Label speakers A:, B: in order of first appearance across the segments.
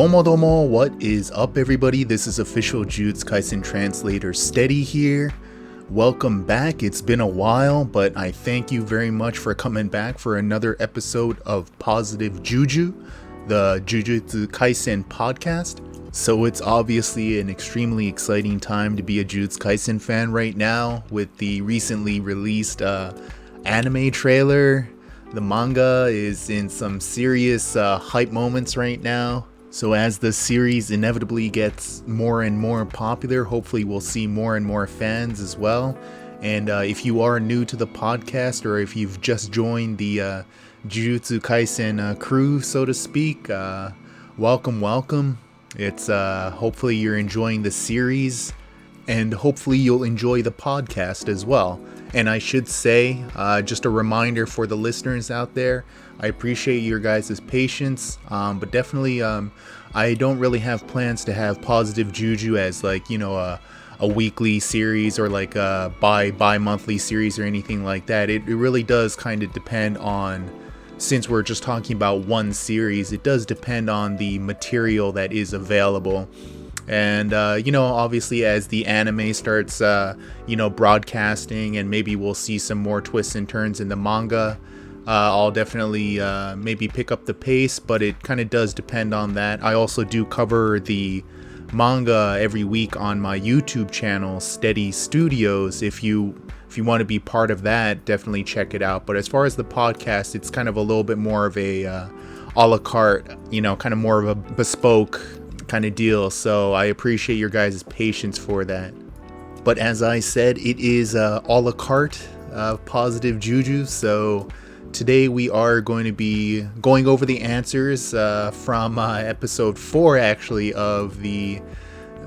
A: Domo, what is up everybody? This is official Jujutsu Kaisen translator Steady here. Welcome back. It's been a while, but I thank you very much for coming back for another episode of Positive Juju, the Jujutsu Kaisen podcast. So it's obviously an extremely exciting time to be a Jujutsu Kaisen fan right now with the recently released anime trailer. The manga is in some serious hype moments right now. So as the series inevitably gets more and more popular, hopefully we'll see more and more fans as well. And if you are new to the podcast, or if you've just joined the Jujutsu Kaisen crew, so to speak, welcome. It's hopefully you're enjoying the series, and hopefully you'll enjoy the podcast as well. And I should say, just a reminder for the listeners out there, I appreciate your guys' patience, but definitely I don't really have plans to have Positive Juju as like, you know, a weekly series or like a bi-monthly series or anything like that. It really does kind of depend on, since we're just talking about one series, it does depend on the material that is available. And you know, obviously as the anime starts broadcasting, and maybe we'll see some more twists and turns in the manga, I'll definitely maybe pick up the pace, but it kind of does depend on that. I also do cover the manga every week on my YouTube channel, Steady Studios. If you want to be part of that, definitely check it out. But as far as the podcast, it's kind of a little bit more of a a la carte, you know, kind of more of a bespoke kind of deal. So I appreciate your guys' patience for that. But as I said, it is a la carte Positive Juju. So today we are going to be going over the answers from episode 4 actually of the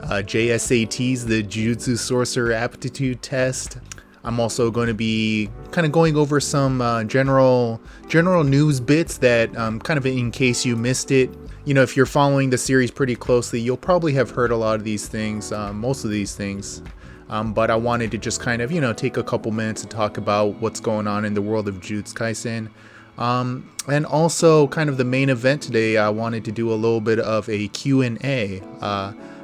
A: JSATs, the Jujutsu Sorcerer Aptitude Test. I'm also going to be kind of going over some general news bits that kind of in case you missed it. You know, if you're following the series pretty closely, you'll probably have heard a lot of these things, most of these things. But I wanted to just kind of, you know, take a couple minutes to talk about what's going on in the world of Jujutsu Kaisen. And also kind of the main event today, I wanted to do a little bit of a Q&A.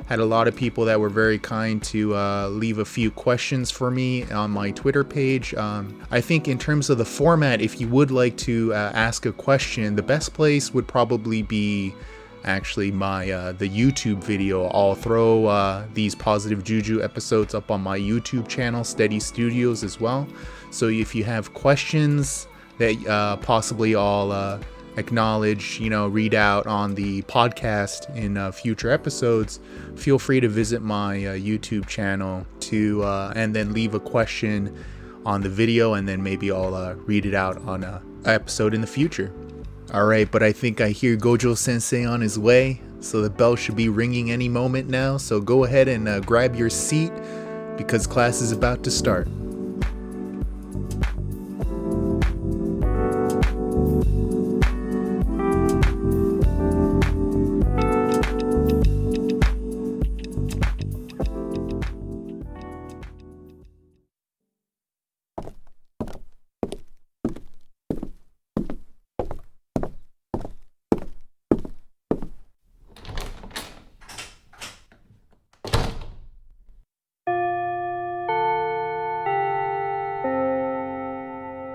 A: Had a lot of people that were very kind to leave a few questions for me on my Twitter page. I think in terms of the format, if you would like to ask a question, the best place would probably be actually my the YouTube video. I'll throw these Positive Juju episodes up on my YouTube channel, Steady Studios, as well. So if you have questions that possibly I'll acknowledge, you know, read out on the podcast in future episodes, feel free to visit my YouTube channel to and then leave a question on the video, and then maybe I'll read it out on an episode in the future. Alright, but I think I hear Gojo sensei on his way, so the bell should be ringing any moment now, so go ahead and grab your seat because class is about to start.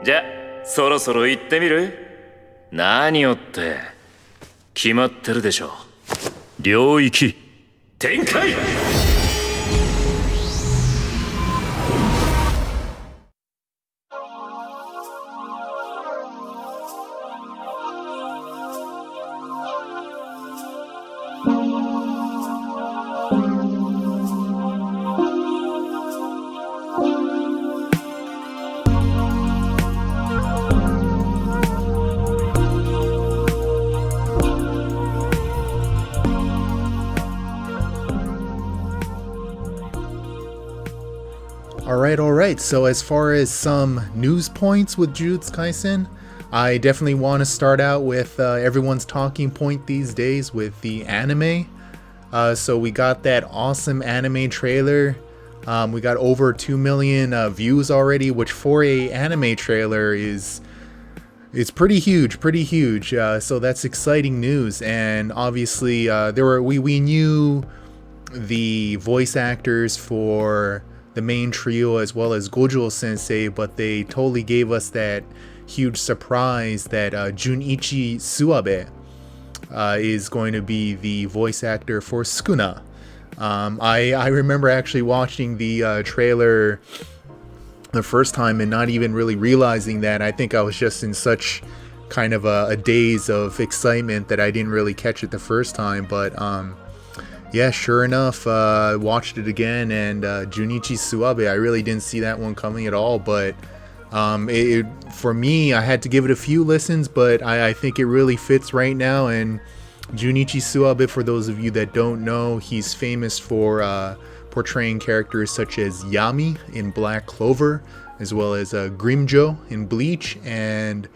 B: じゃ、そろそろ行ってみる？何をって決まってるでしょ。領域展開。
A: Alright, so as far as some news points with Jujutsu Kaisen, I definitely want to start out with everyone's talking point these days with the anime. So we got that awesome anime trailer. We got over 2 million views already, which for a anime trailer is It's pretty huge, pretty huge. So that's exciting news, and obviously we knew the voice actors for the main trio as well as Gojo Sensei, but they totally gave us that huge surprise that Junichi Suabe is going to be the voice actor for Sukuna. I remember actually watching the trailer the first time and not even really realizing that. I think I was just in such kind of a daze of excitement that I didn't really catch it the first time, but yeah, sure enough, watched it again, and Junichi Suabe, I really didn't see that one coming at all, but for me, I had to give it a few listens, but I think it really fits right now. And Junichi Suabe, for those of you that don't know, he's famous for portraying characters such as Yami in Black Clover, as well as Grimjo in Bleach, and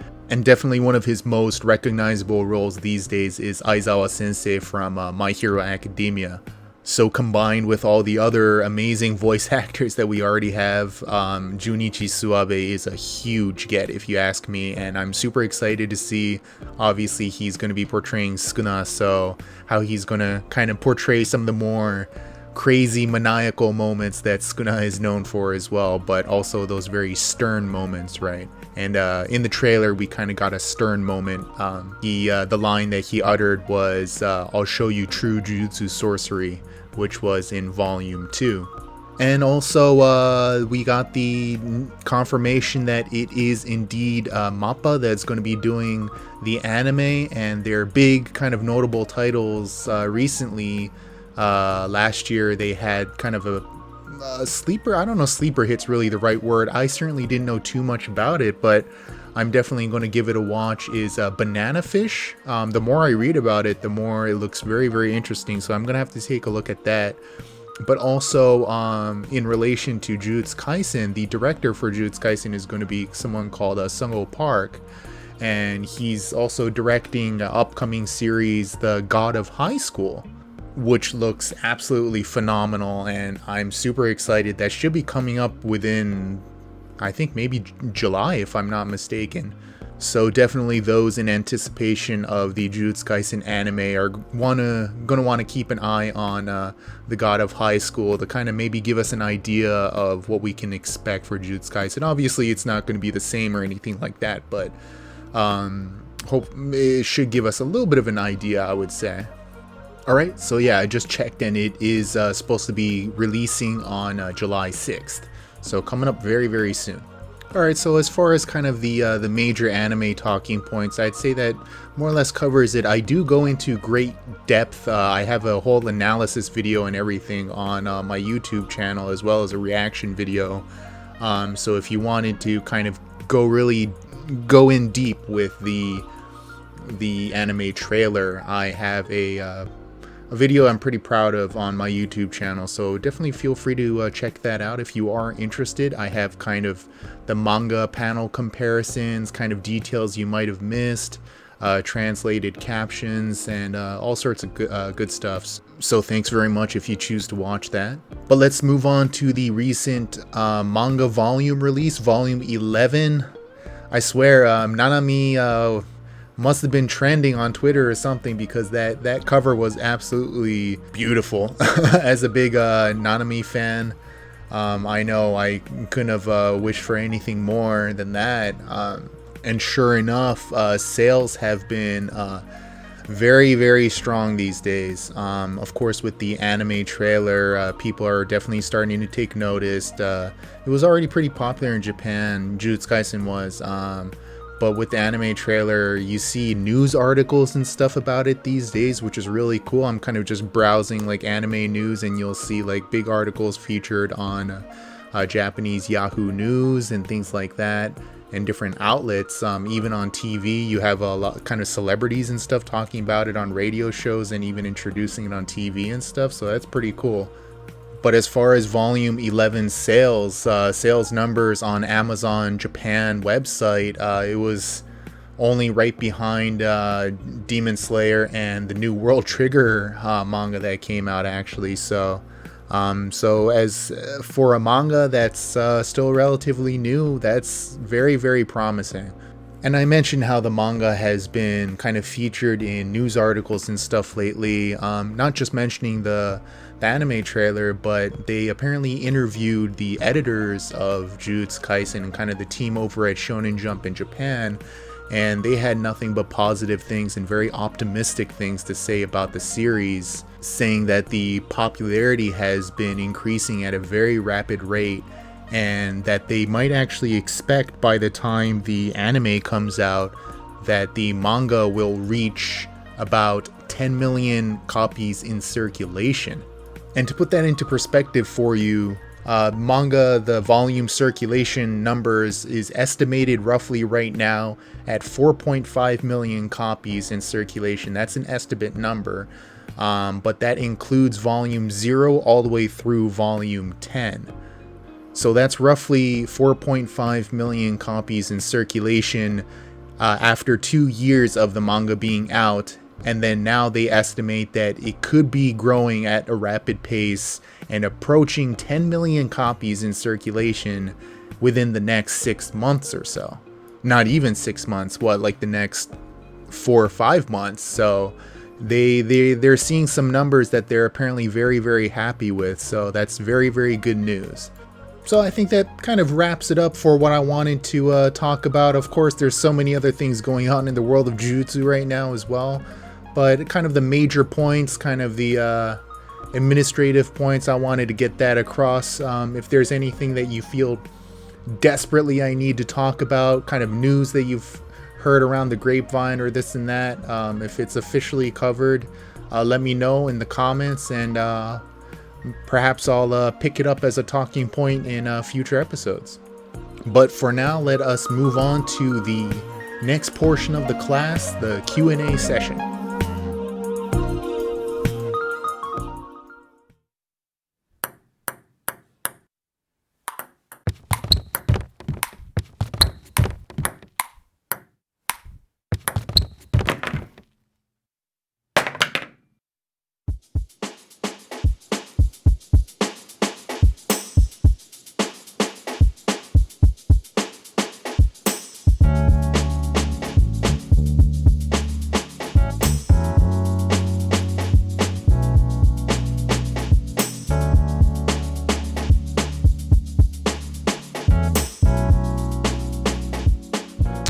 A: definitely one of his most recognizable roles these days is Aizawa Sensei from My Hero Academia. So combined with all the other amazing voice actors that we already have, Junichi Suabe is a huge get if you ask me, and I'm super excited to see. Obviously he's going to be portraying Sukuna, so how he's going to kind of portray some of the more crazy maniacal moments that Sukuna is known for as well, but also those very stern moments, right? And in the trailer we kind of got a stern moment. The line that he uttered was I'll show you true Jujutsu sorcery, which was in volume 2. And also we got the confirmation that it is indeed Mappa that's going to be doing the anime, and their big kind of notable titles recently. Last year they had kind of a sleeper. I don't know if sleeper hit's really the right word. I certainly didn't know too much about it, but I'm definitely going to give it a watch, is Banana Fish. The more I read about it, the more it looks very, very interesting, so I'm going to have to take a look at that. But also in relation to Jujutsu Kaisen, the director for Jujutsu Kaisen is going to be someone called Sung-ho Park, and he's also directing an upcoming series, The God of High School, which looks absolutely phenomenal, and I'm super excited. That should be coming up within, I think, maybe July if I'm not mistaken. So definitely those in anticipation of the Jujutsu Kaisen anime are gonna want to keep an eye on the God of High School to kind of maybe give us an idea of what we can expect for Jujutsu Kaisen. Obviously it's not going to be the same or anything like that, but hope it should give us a little bit of an idea, I would say. Alright, so yeah, I just checked and it is supposed to be releasing on July 6th. So coming up very, very soon. Alright, so as far as kind of the major anime talking points, I'd say that more or less covers it. I do go into great depth. I have a whole analysis video and everything on my YouTube channel, as well as a reaction video. So if you wanted to kind of go in deep with the anime trailer, I have a video I'm pretty proud of on my YouTube channel, so definitely feel free to check that out if you are interested. I have kind of the manga panel comparisons, kind of details you might have missed, translated captions, and all sorts of good stuff. So thanks very much if you choose to watch that. But let's move on to the recent manga volume release, volume 11. I swear, Nanami must have been trending on Twitter or something, because that cover was absolutely beautiful. As a big Nanami fan, I know I couldn't have wished for anything more than that. And sure enough, sales have been very, very strong these days. Of course, with the anime trailer, people are definitely starting to take notice. It was already pretty popular in Japan, Jujutsu Kaisen was. But with the anime trailer, you see news articles and stuff about it these days, which is really cool. I'm kind of just browsing like anime news, and you'll see like big articles featured on Japanese Yahoo News and things like that, and different outlets. Even on TV, you have a lot kind of celebrities and stuff talking about it on radio shows, and even introducing it on TV and stuff. So that's pretty cool. But as far as volume 11 sales numbers on Amazon Japan website, it was only right behind Demon Slayer and the new World Trigger manga that came out, actually. So as for a manga that's still relatively new, that's very, very promising. And I mentioned how the manga has been kind of featured in news articles and stuff lately, not just mentioning the anime trailer, but they apparently interviewed the editors of Jujutsu Kaisen and kind of the team over at Shonen Jump in Japan, and they had nothing but positive things and very optimistic things to say about the series, saying that the popularity has been increasing at a very rapid rate, and that they might actually expect by the time the anime comes out that the manga will reach about 10 million copies in circulation. And to put that into perspective for you, manga, the volume circulation numbers is estimated roughly right now at 4.5 million copies in circulation. That's an estimate number, but that includes volume 0 all the way through volume 10. So that's roughly 4.5 million copies in circulation after 2 years of the manga being out. And then now they estimate that it could be growing at a rapid pace and approaching 10 million copies in circulation within the next 6 months or so. Not even 6 months, like the next 4 or 5 months. So they're seeing some numbers that they're apparently very, very happy with. So that's very, very good news. So I think that kind of wraps it up for what I wanted to talk about. Of course, there's so many other things going on in the world of Jujutsu right now as well. But kind of the major points, kind of the administrative points, I wanted to get that across. If there's anything that you feel desperately I need to talk about, kind of news that you've heard around the grapevine or this and that, if it's officially covered, let me know in the comments, and perhaps I'll pick it up as a talking point in future episodes. But for now, let us move on to the next portion of the class, the Q&A session.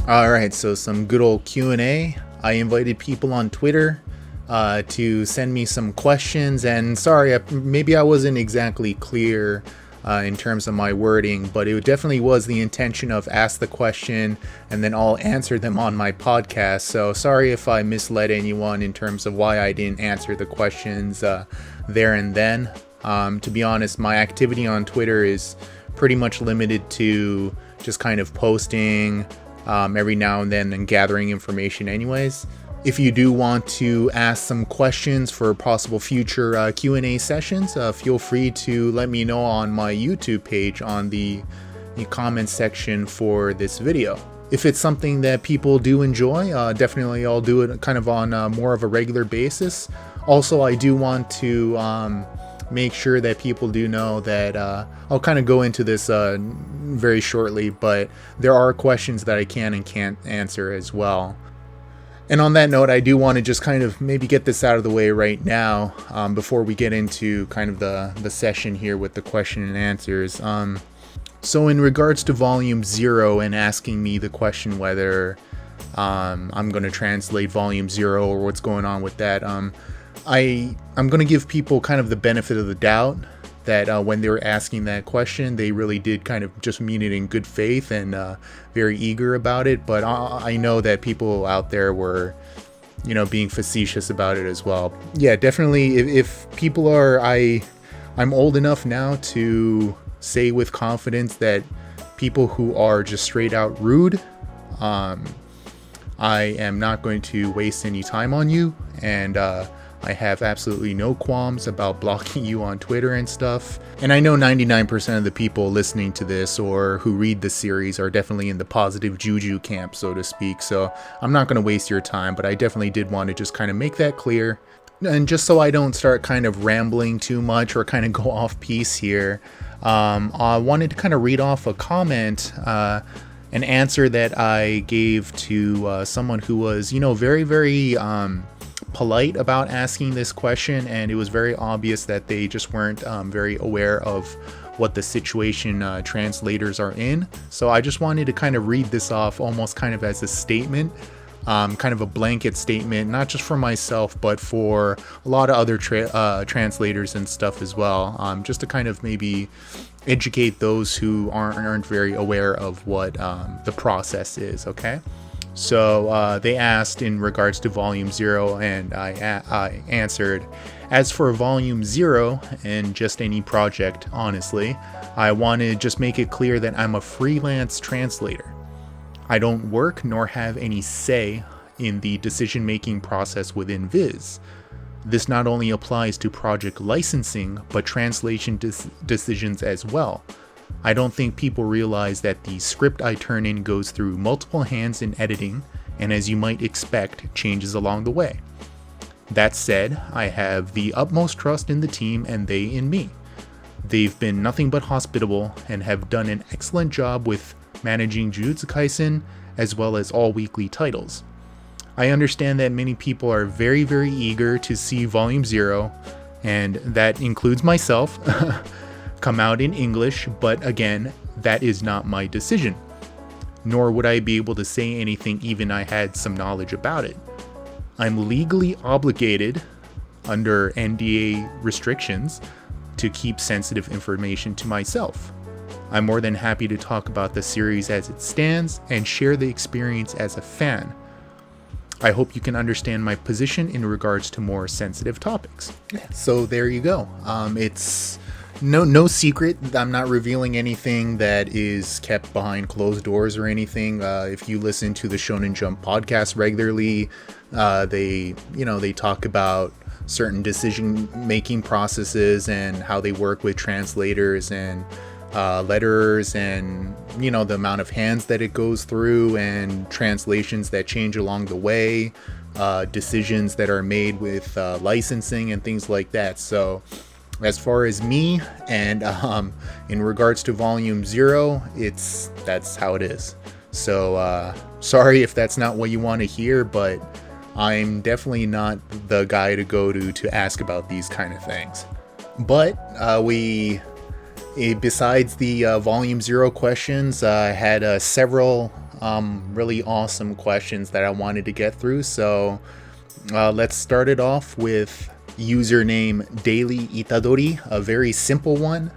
A: Alright, so some good old Q&A. I invited people on Twitter to send me some questions, and sorry, maybe I wasn't exactly clear in terms of my wording, but it definitely was the intention of ask the question and then I'll answer them on my podcast. So sorry if I misled anyone in terms of why I didn't answer the questions there and then. To be honest, my activity on Twitter is pretty much limited to just kind of posting every now and then and gathering information anyways. If you do want to ask some questions for possible future Q&A sessions, feel free to let me know on my YouTube page on the comments section for this video. If it's something that people do enjoy, definitely I'll do it kind of on more of a regular basis. Also, I do want to make sure that people do know that I'll kind of go into this very shortly, but there are questions that I can and can't answer as well. And on that note, I do want to just kind of maybe get this out of the way right now before we get into kind of the session here with the question and answers. So in regards to volume 0 and asking me the question whether I'm going to translate volume 0 or what's going on with that, I'm going to give people kind of the benefit of the doubt that when they were asking that question, they really did kind of just mean it in good faith and very eager about it. But I know that people out there were, being facetious about it as well. Yeah, definitely. If people are, I'm old enough now to say with confidence that people who are just straight out rude, I am not going to waste any time on you, and I have absolutely no qualms about blocking you on Twitter and stuff. And I know 99% of the people listening to this or who read the series are definitely in the positive JUJU camp, so to speak. So I'm not going to waste your time, but I definitely did want to just kind of make that clear. And just so I don't start kind of rambling too much or kind of go off piece here, I wanted to kind of read off a comment an answer that I gave to someone who was, very, very polite about asking this question, and it was very obvious that they just weren't very aware of what the situation translators are in. So I just wanted to kind of read this off almost kind of as a statement, kind of a blanket statement, not just for myself, but for a lot of other translators and stuff as well, just to kind of maybe educate those who aren't very aware of what the process is, okay? So they asked in regards to Volume 0, and I answered, as for Volume 0 and just any project, honestly, I want to just make it clear that I'm a freelance translator. I don't work nor have any say in the decision-making process within Viz. This not only applies to project licensing, but translation decisions as well. I don't think people realize that the script I turn in goes through multiple hands in editing, and as you might expect, changes along the way. That said, I have the utmost trust in the team and they in me. They've been nothing but hospitable and have done an excellent job with managing Jujutsu Kaisen as well as all weekly titles. I understand that many people are very, very eager to see Volume 0, and that includes myself, come out in English, but again, that is not my decision. Nor would I be able to say anything even I had some knowledge about it. I'm legally obligated, under NDA restrictions, to keep sensitive information to myself. I'm more than happy to talk about the series as it stands and share the experience as a fan. I hope you can understand my position in regards to more sensitive topics. So there you go. It's no secret. I'm not revealing anything that is kept behind closed doors or anything. If you listen to the Shonen Jump podcast regularly, they talk about certain decision-making processes and how they work with translators and letters, and the amount of hands that it goes through, and translations that change along the way, decisions that are made with licensing and things like that. So as far as me and in regards to Volume 0, that's how it is. So sorry if that's not what you want to hear, but I'm definitely not the guy to go to ask about these kind of things. But besides the Volume 0 questions, I had several really awesome questions that I wanted to get through. So let's start it off with username Daily Itadori, a very simple one.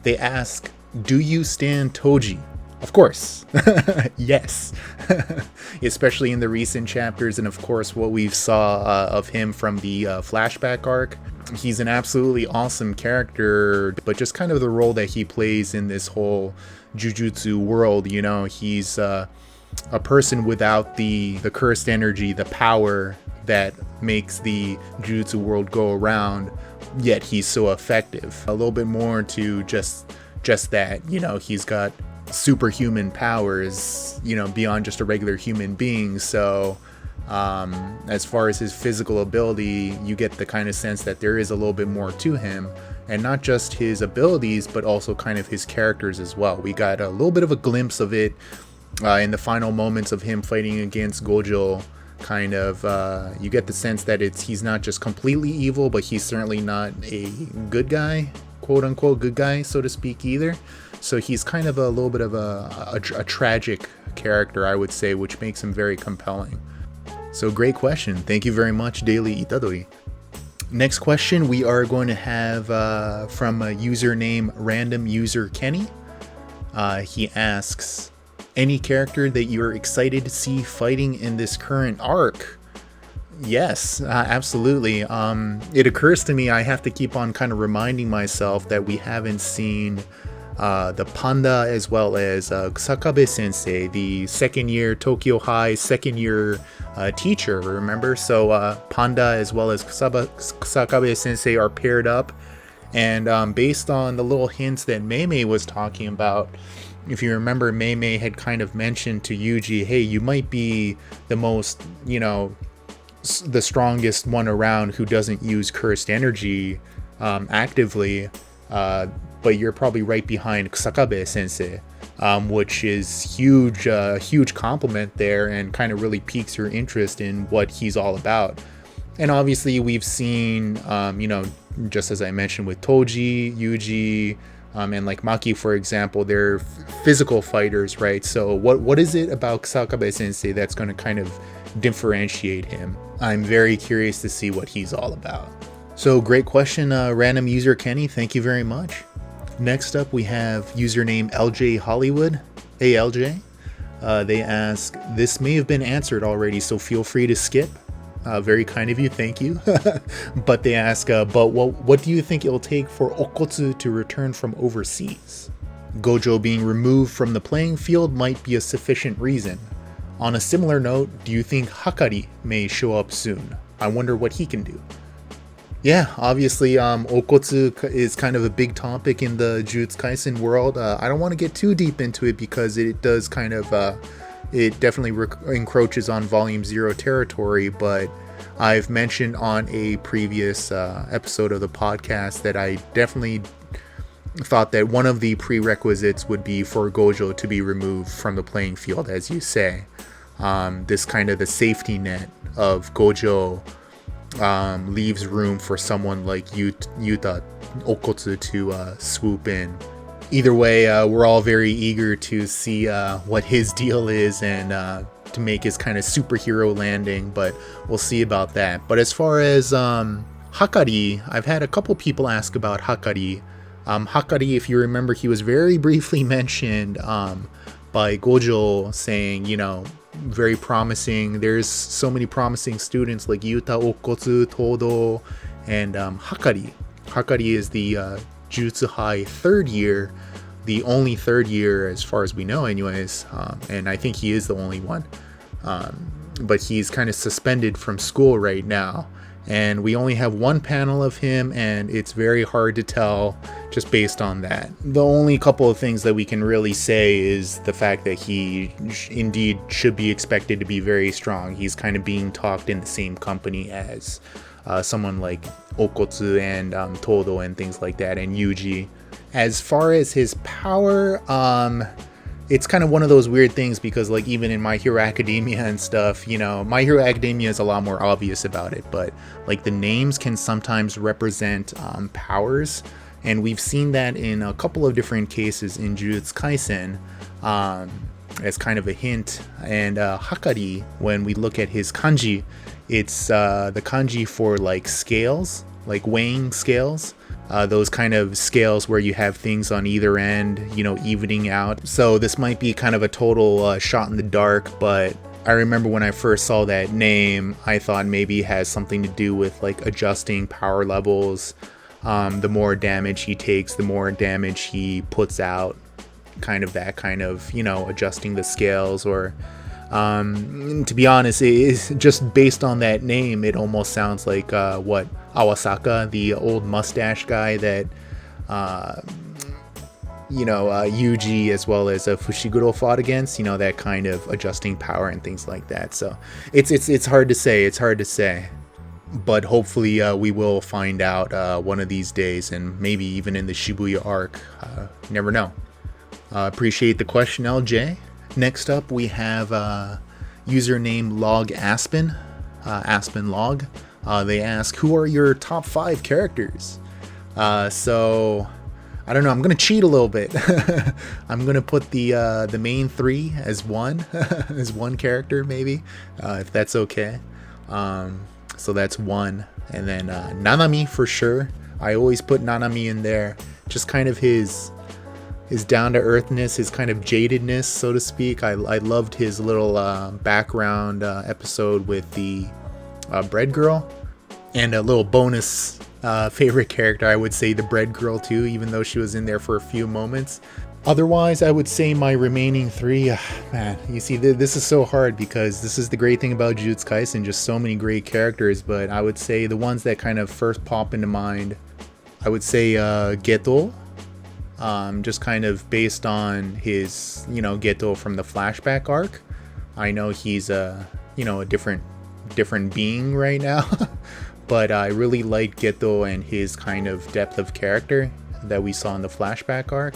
A: They ask, do you stand Toji? Of course. Yes. Especially in the recent chapters, and of course what we've saw of him from the flashback arc. He's an absolutely awesome character, but just kind of the role that he plays in this whole Jujutsu world, he's a person without the cursed energy, the power that makes the Jujutsu world go around, yet he's so effective. A little bit more to just that, he's got superhuman powers, beyond just a regular human being. So as far as his physical ability, you get the kind of sense that there is a little bit more to him, and not just his abilities, but also kind of his characters as well. We got a little bit of a glimpse of it in the final moments of him fighting against Gojo. Kind of, you get the sense that he's not just completely evil, but he's certainly not a good guy, quote unquote good guy, so to speak, either. So he's kind of a little bit of a tragic character, I would say, which makes him very compelling. So great question. Thank you very much, Daily Itadori. Next question we are going to have from a username Random User Kenny. He asks, any character that you're excited to see fighting in this current arc? Yes, absolutely. It occurs to me I have to keep on kind of reminding myself that we haven't seen the Panda as well as Kusakabe Sensei, the second year Tokyo High second year teacher, remember? So Panda as well as Kusakabe Sensei are paired up, and based on the little hints that Meimei was talking about, if you remember, Meimei had kind of mentioned to Yuji, hey, you might be the most, the strongest one around who doesn't use cursed energy actively, but you're probably right behind Kusakabe Sensei. which is huge compliment there, and kind of really piques your interest in what he's all about. And obviously we've seen, just as I mentioned with Toji, Yuji, and like Maki, for example, they're physical fighters, right? So what is it about Kusakabe Sensei that's going to kind of differentiate him? I'm very curious to see what he's all about. So great question, random user Kenny. Thank you very much. Next up, we have username LJ Hollywood. Hey LJ. They ask, this may have been answered already, so feel free to skip. Very kind of you, thank you. But they ask, but what do you think it'll take for Okotsu to return from overseas? Gojo being removed from the playing field might be a sufficient reason. On a similar note, do you think HAKARI may show up soon? I wonder what he can do. Yeah, obviously, Okotsu is kind of a big topic in the Jujutsu Kaisen world. I don't want to get too deep into it because it does kind of, it definitely encroaches on Volume 0 territory, but I've mentioned on a previous episode of the podcast that I definitely thought that one of the prerequisites would be for Gojo to be removed from the playing field, as you say. This kind of the safety net of Gojo leaves room for someone like Yuta Okotsu to swoop in. Either way, we're all very eager to see what his deal is and to make his kind of superhero landing, but we'll see about that. But as far as HAKARI, I've had a couple people ask about HAKARI. HAKARI, if you remember, he was very briefly mentioned by Gojo, saying, very promising. There's so many promising students like Yuta, Okotsu, Todo, and HAKARI. HAKARI is the Jujutsu High third year, the only third year as far as we know anyways, and I think he is the only one, but he's kind of suspended from school right now, and we only have one panel of him, and it's very hard to tell just based on that. The only couple of things that we can really say is the fact that he indeed should be expected to be very strong. He's kind of being talked in the same company as someone like Okotsu and Todo and things like that, and Yuji. As far as his power, it's kind of one of those weird things because like even in My Hero Academia and stuff, My Hero Academia is a lot more obvious about it, but like the names can sometimes represent powers, and we've seen that in a couple of different cases in Jujutsu Kaisen as kind of a hint. And HAKARI, when we look at his kanji, it's the kanji for like scales, like weighing scales. Those kind of scales where you have things on either end, evening out. So this might be kind of a total shot in the dark, but I remember when I first saw that name, I thought maybe it has something to do with like adjusting power levels. The more damage he takes, the more damage he puts out. Kind of that kind of, adjusting the scales. Or to be honest, it's just based on that name, it almost sounds like Awasaka, the old mustache guy that Yuji as well as Fushiguro fought against, that kind of adjusting power and things like that. So it's hard to say, but hopefully we will find out one of these days, and maybe even in the Shibuya arc. Never know. Appreciate the question, LJ. Next up, we have username Log Aspen, Aspen Log. They ask, who are your top 5 characters? So I don't know. I'm gonna cheat a little bit. I'm gonna put the main 3 as one, as one character maybe, if that's okay. So that's 1, and then Nanami for sure. I always put Nanami in there. Just kind of his down-to-earthness, his kind of jadedness, so to speak. I loved his little background episode with the bread girl, and a little bonus favorite character, I would say the bread girl too, even though she was in there for a few moments. Otherwise, I would say my remaining 3, man, you see, this is so hard because this is the great thing about Jujutsu Kaisen, just so many great characters, but I would say the ones that kind of first pop into mind, I would say Geto. Just kind of based on his, Geto from the flashback arc. I know he's a different being right now, but I really liked Geto and his kind of depth of character that we saw in the flashback arc.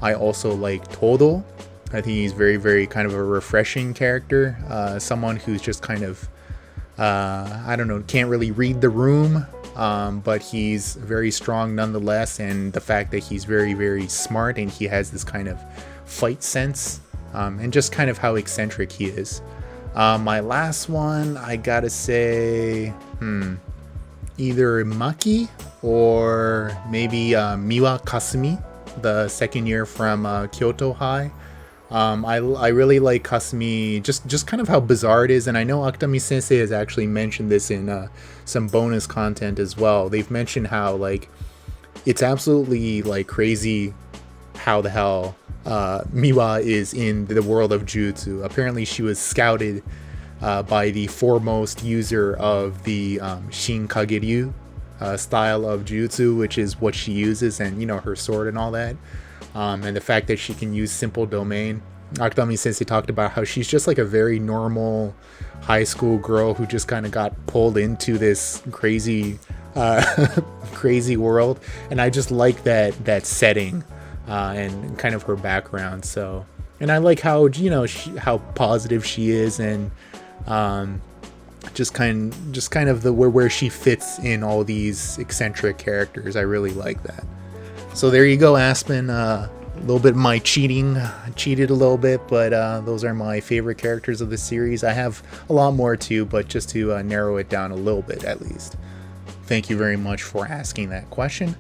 A: I also like Todo. I think he's very, very kind of a refreshing character. Someone who's just kind of, I don't know, can't really read the room, but he's very strong nonetheless. And the fact that he's very, very smart and he has this kind of fight sense, and just kind of how eccentric he is. My last one, I gotta say, either Maki or maybe Miwa Kasumi, the second year from Kyoto High. I really like Kasumi, just kind of how bizarre it is, and I know Akutami Sensei has actually mentioned this in some bonus content as well. They've mentioned how like it's absolutely like crazy how the hell Miwa is in the world of Jujutsu. Apparently she was scouted by the foremost user of the Shin Kageryu style of Jujutsu, which is what she uses, and you know, her sword and all that. And the fact that she can use simple domain. Akutami Sensei talked about how she's just like a very normal high school girl who just kind of got pulled into this crazy crazy world, and I just like that setting and kind of her background. So, and I like how, you know, how positive she is, and just kind of the where she fits in all these eccentric characters. I really like that. So there you go, Aspen. A little bit of my cheating. I cheated a little bit, but those are my favorite characters of the series. I have a lot more too, but just to narrow it down a little bit at least. Thank you very much for asking that question.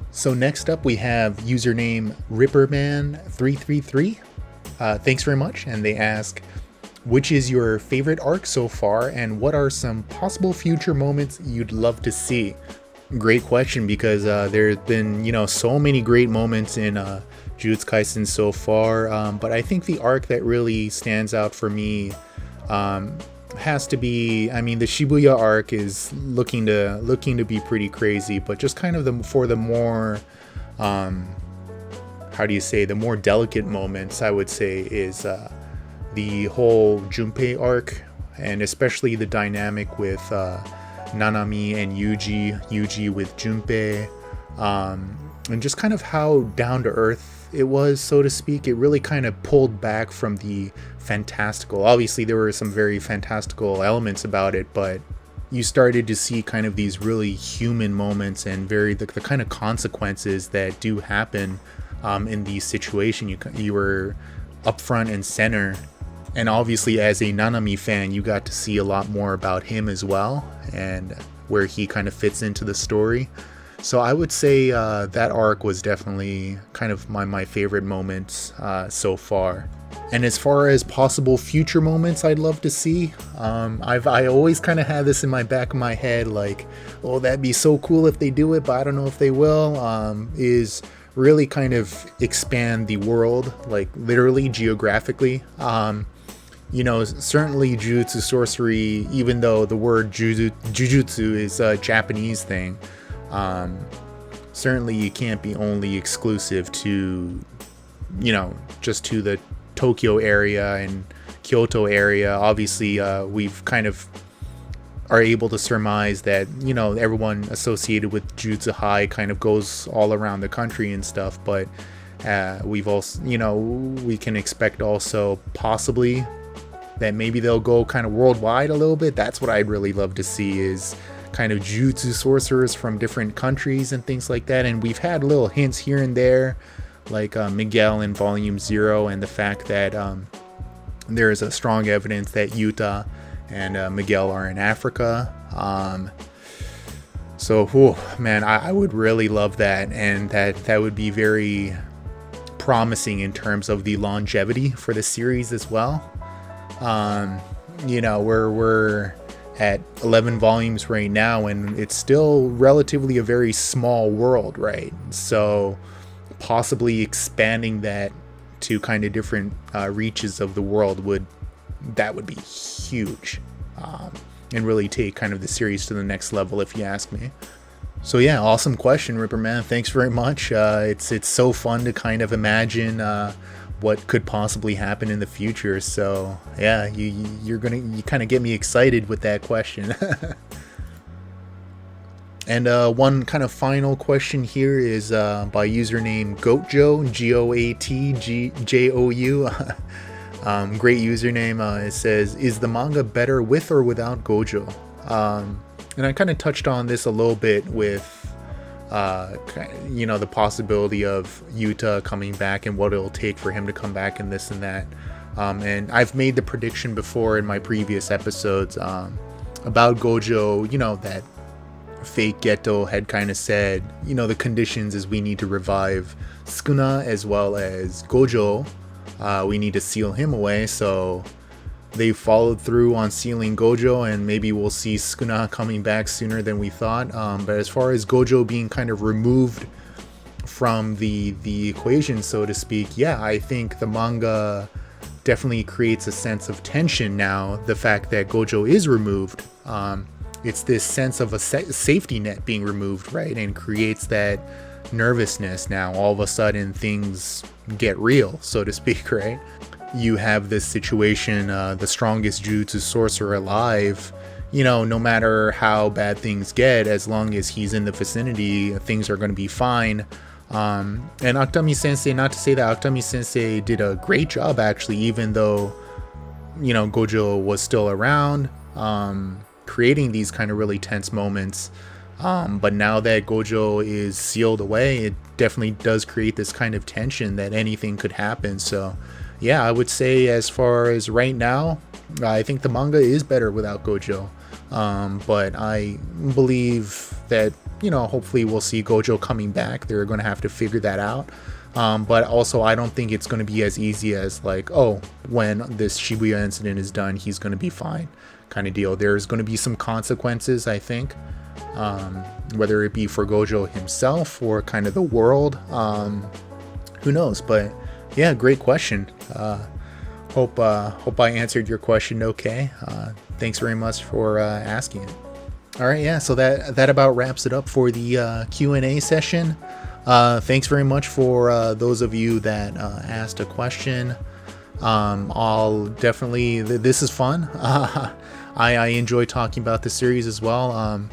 A: So next up we have username Ripperman333. Thanks very much, and they ask, which is your favorite arc so far, and what are some possible future moments you'd love to see? Great question, because there's been, you know, so many great moments in Jujutsu Kaisen so far, but I think the arc that really stands out for me has to be, I mean, the Shibuya arc is looking to be pretty crazy, but just kind of the more how do you say, the more delicate moments, I would say, is the whole Junpei arc, and especially the dynamic with Nanami and Yuji with Junpei, and just kind of how down to earth it was, so to speak. It really kind of pulled back from the fantastical. Obviously there were some very fantastical elements about it, but you started to see kind of these really human moments and the kind of consequences that do happen in these situations. You were up front and center. And obviously, as a Nanami fan, you got to see a lot more about him as well, and where he kind of fits into the story. So I would say that arc was definitely kind of my favorite moments so far. And as far as possible future moments I'd love to see, I always kind of had this in my back of my head, like, oh, that'd be so cool if they do it, but I don't know if they will, is really kind of expand the world, like literally geographically. You know, certainly Jujutsu sorcery, even though the word Jujutsu is a Japanese thing, certainly you can't be only exclusive to, you know, just to the Tokyo area and Kyoto area. Obviously, we've kind of are able to surmise that, you know, everyone associated with Jujutsu High kind of goes all around the country and stuff, but we've also, you know, we can expect also possibly that maybe they'll go kind of worldwide a little bit. That's what I'd really love to see, is kind of Jujutsu sorcerers from different countries and things like that. And we've had little hints here and there, like Miguel in Volume 0, and the fact that there is a strong evidence that Yuta and Miguel are in Africa. So, man, I would really love that, and that would be very promising in terms of the longevity for the series as well. You know, we're at 11 volumes right now, and it's still relatively a very small world, right? So possibly expanding that to kind of different reaches of the world would be huge, and really take kind of the series to the next level, if you ask me. So yeah, awesome question, Ripperman. Thanks very much. It's so fun to kind of imagine what could possibly happen in the future. So yeah, you kind of get me excited with that question. And one kind of final question here is by username Gojo, GOATJOU. Great username. It says, is the manga better with or without Gojo? And I kind of touched on this a little bit with, the possibility of Yuta coming back and what it'll take for him to come back and this and that. And I've made the prediction before in my previous episodes about Gojo, that fake Geto had kind of said, the conditions is we need to revive Sukuna as well as Gojo. We need to seal him away, so they followed through on sealing Gojo, and maybe we'll see Sukuna coming back sooner than we thought. But as far as Gojo being kind of removed from the equation, so to speak, yeah, I think the manga definitely creates a sense of tension now, the fact that Gojo is removed. It's this sense of a safety net being removed, right? And creates that nervousness now. All of a sudden things get real, so to speak, right? You have this situation, the strongest Jujutsu sorcerer alive, no matter how bad things get, as long as he's in the vicinity, things are going to be fine. And Akutami Sensei, not to say that Akutami Sensei did a great job actually, even though, Gojo was still around, creating these kind of really tense moments. But now that Gojo is sealed away, it definitely does create this kind of tension that anything could happen. So yeah, I would say as far as right now, I think the manga is better without Gojo. But I believe that, hopefully we'll see Gojo coming back. They're going to have to figure that out. But also I don't think it's going to be as easy as like, oh, when this Shibuya incident is done, he's going to be fine kind of deal. There's going to be some consequences, I think, whether it be for Gojo himself or kind of the world. Who knows? But yeah, great question. Hope I answered your question okay. Thanks very much for asking it. All right, yeah, so that about wraps it up for the Q&A session. Thanks very much for those of you that asked a question. I'll definitely, this is fun. I enjoy talking about the series as well.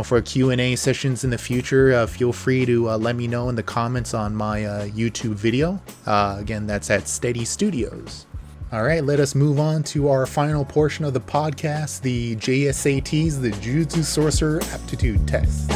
A: For Q&A sessions in the future, feel free to let me know in the comments on my YouTube video. Again, that's at Steady Studios. All right, let us move on to our final portion of the podcast, the JSATs, the Jujutsu Sorcerer Aptitude Test.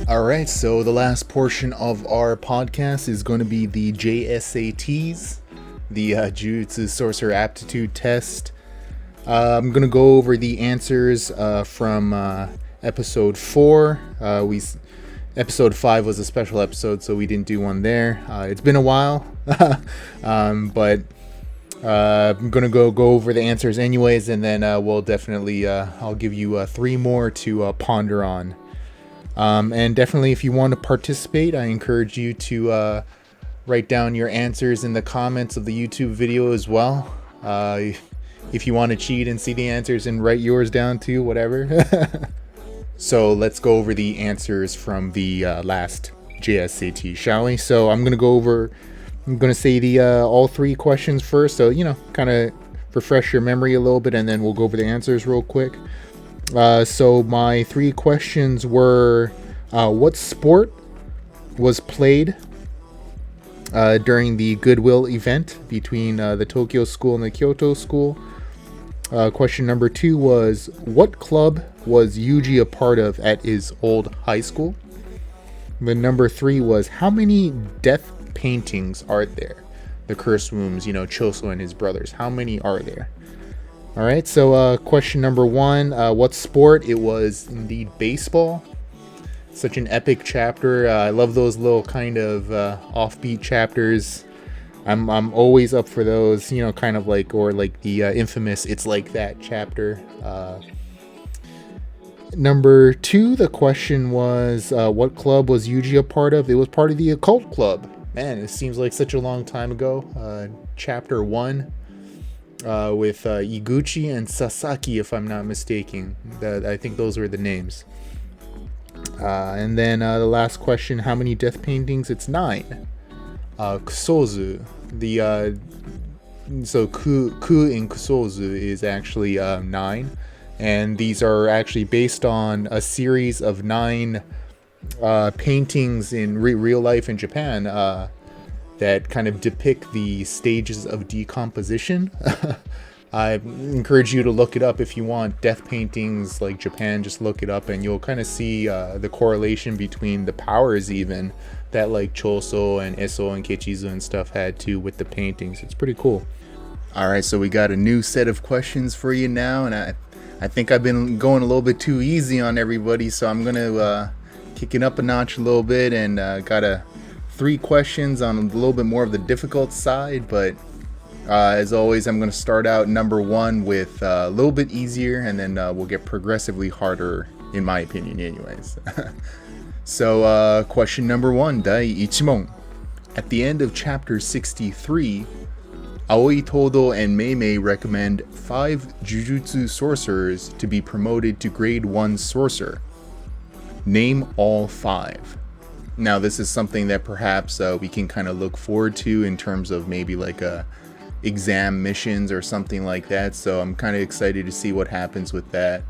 A: Alright, so the last portion of our podcast is going to be the JSATs, the Jujutsu Sorcerer Aptitude Test. I'm going to go over the answers from episode 4. Episode 5 was a special episode, so we didn't do one there. It's been a while, but I'm going to go over the answers anyways, and then we'll definitely, I'll give you 3 more to ponder on. And definitely, if you want to participate, I encourage you to write down your answers in the comments of the YouTube video as well. If you want to cheat and see the answers and write yours down too, whatever. So let's go over the answers from the last JSAT, shall we? So I'm going to say the all 3 questions first, so, kind of refresh your memory a little bit, and then we'll go over the answers real quick. So my 3 questions were, what sport was played during the Goodwill event between the Tokyo school and the Kyoto school? Question number 2 was, what club was Yuji a part of at his old high school? The number 3 was, how many death paintings are there? The Cursed Wombs, Choso and his brothers. How many are there? Alright, so question number 1, what sport? It was indeed baseball. Such an epic chapter. I love those little kind of offbeat chapters. I'm always up for those, you know, kind of like, or like the infamous "It's Like That" chapter. Number 2, the question was, what club was Yuji a part of? It was part of the Occult Club. Man, it seems like such a long time ago. Chapter 1 with Iguchi and Sasaki, if I'm not mistaken. I think those were the names. And then the last question, how many death paintings? It's 9. Kusozu. So Ku in Kusozu is actually 9. And these are actually based on a series of 9 paintings in real life in Japan that kind of depict the stages of decomposition. I encourage you to look it up if you want. Death paintings like Japan, just look it up and you'll kind of see the correlation between the powers even that like Choso and Eso and Kechizu and stuff had to with the paintings. It's pretty cool. All right, so we got a new set of questions for you now, and I think I've been going a little bit too easy on everybody, so I'm going to kick it up a notch a little bit, and got 3 questions on a little bit more of the difficult side, but as always, I'm going to start out number 1 with a little bit easier, and then we'll get progressively harder, in my opinion anyways. So question number 1, Dai Ichimon. At the end of chapter 63, Aoi Todo and Meimei recommend 5 Jujutsu sorcerers to be promoted to grade 1 sorcerer. Name all 5. Now this is something that perhaps we can kind of look forward to in terms of maybe like exam missions or something like that, so I'm kind of excited to see what happens with that.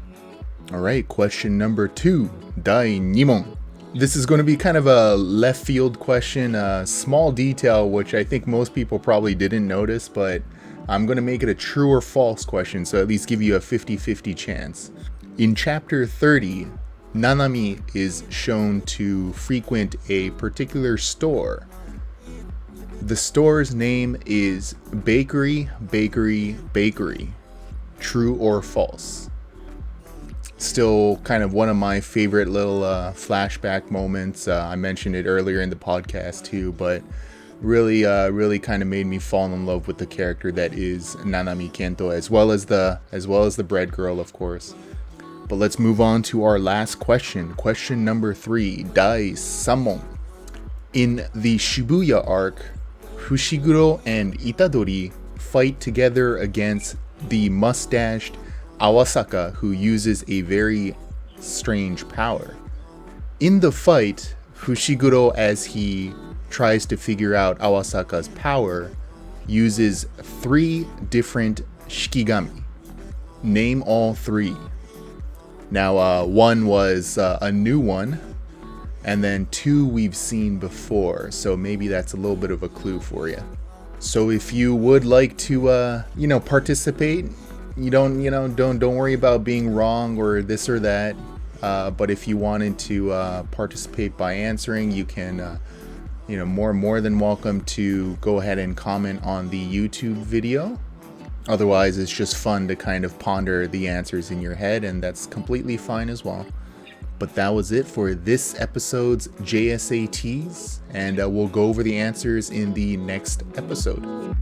A: Alright, question number 2, Dai Nimon. This is going to be kind of a left field question, a small detail which I think most people probably didn't notice, but I'm going to make it a true or false question, so at least give you a 50-50 chance. In chapter 30, Nanami is shown to frequent a particular store. The store's name is Bakery, Bakery, Bakery. True or false? Still kind of one of my favorite little flashback moments. I mentioned it earlier in the podcast too, but really kind of made me fall in love with the character that is Nanami Kento, as well as the bread girl, of course. But let's move on to our last question. Question number 3, Dai Samon. In the Shibuya arc, Fushiguro and Itadori fight together against the mustached Awasaka, who uses a very strange power. In the fight, Fushiguro, as he tries to figure out Awasaka's power, uses 3 different Shikigami. Name all 3. Now, 1 was a new one, and then 2 we've seen before, so maybe that's a little bit of a clue for you. So if you would like to, participate, don't worry about being wrong or this or that. But if you wanted to participate by answering, you can, more than welcome to go ahead and comment on the YouTube video. Otherwise, it's just fun to kind of ponder the answers in your head, and that's completely fine as well. But that was it for this episode's JSATs, and we'll go over the answers in the next episode.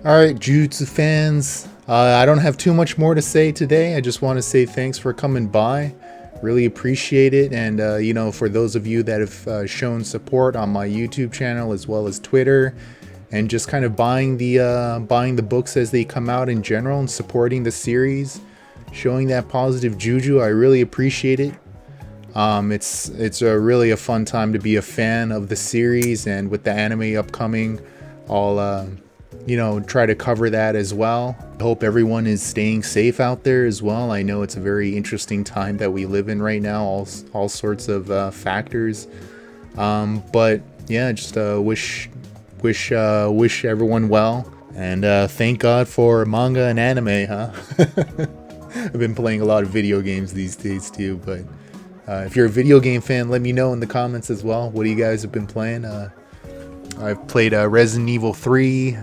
A: Alright, Jujutsu fans, I don't have too much more to say today. I just want to say thanks for coming by. Really appreciate it. And, for those of you that have shown support on my YouTube channel as well as Twitter, and just kind of buying the books as they come out in general and supporting the series, showing that positive juju, I really appreciate it. It's really a fun time to be a fan of the series, and with the anime upcoming, I'll try to cover that as well. I hope everyone is staying safe out there as well. I know it's a very interesting time that we live in right now, all sorts of factors. But yeah, just wish everyone well, and thank God for manga and anime, huh? I've been playing a lot of video games these days too, but if you're a video game fan, let me know in the comments as well. What do you guys have been playing? I've played Resident Evil 3,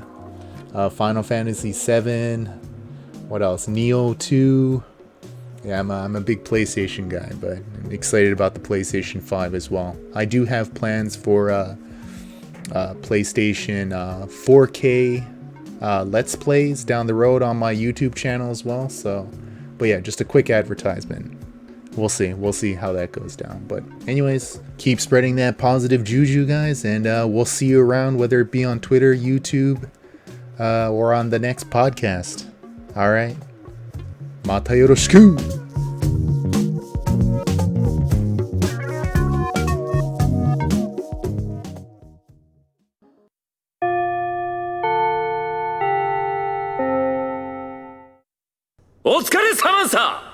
A: Final Fantasy 7, what else? Neo 2. Yeah, I'm a big PlayStation guy, but I'm excited about the PlayStation 5 as well. I do have plans for PlayStation 4K Let's Plays down the road on my YouTube channel as well. So, but yeah, just a quick advertisement. We'll see how that goes down. But anyways, keep spreading that positive juju, guys, and we'll see you around, whether it be on Twitter, YouTube, or on the next podcast. All right, mata yoroshiku.
B: Otsukare-sama sa!